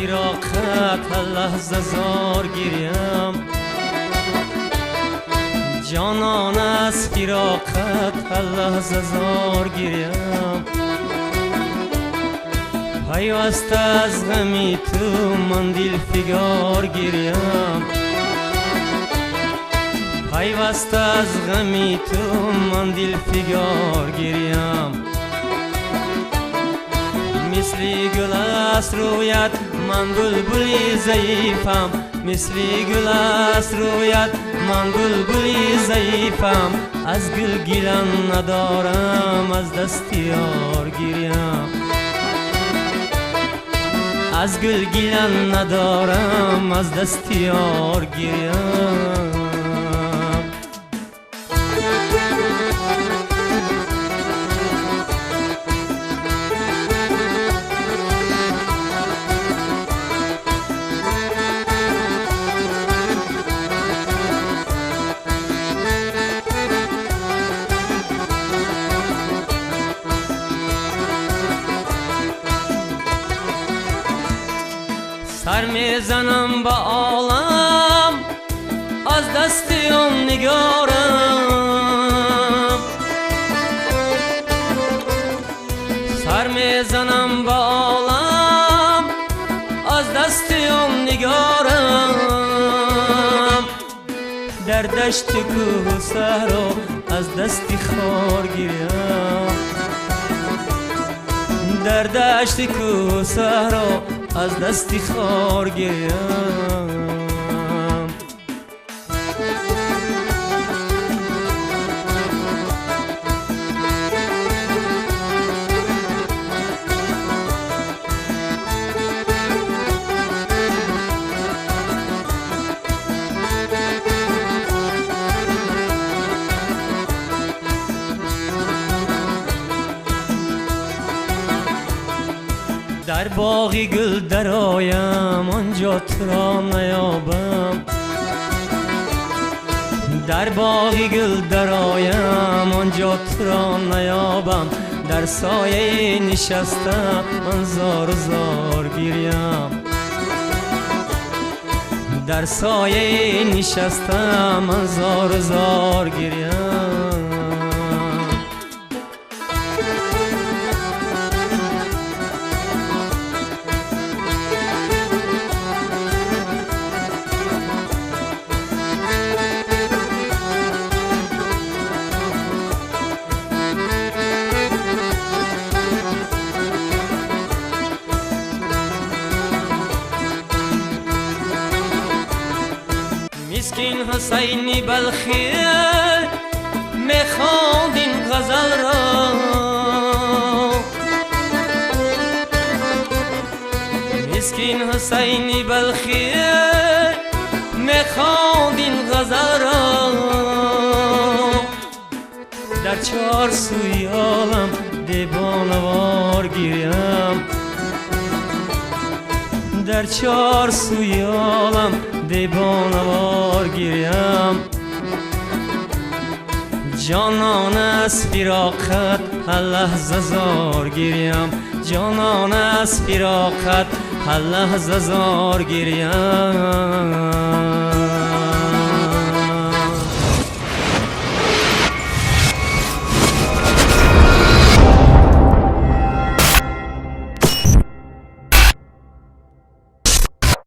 فراقت هر لحظه زار گیریم، جانان از فراقت هر لحظه زار گیریم. پیوسته از غمی تو من دل فگار گیریم، پیوسته از غمی تو من دل فگار گیریم. مثل گل است رویت من بلبلی ضعیفم، مثل گل است رویت من بلبلی ضعیفم. از گل گیلن ندارم از دست یار گیریم، از گل گیلن ندارم از دست یار گیریم. سر میزنم با عالم از دست اون نگارم، سر میزنم با عالم از دست اون نگارم. در دشت کوه صحرا از دست خار گیرم، در دشت کوه صحرا از دستی خار گیرم. در باغی گل درآیم آنجا تو را نیابم، در باغی گل درآیم آنجا تو را نیابم. در سایه نشستم من زار زار گیریم، در سایه نشستم من زار زار گیریم. مسکین حسینی بلخی میخواند این غزل را، مسکین حسینی بلخی میخواند این غزل را. در چار سوی عالم دیوانوار گیریم، در چار سوی عالم دیوانوار گیریم. جانان از فراقت هر لحظه زار گیریم، جانان از فراقت هر لحظه زار گیریم.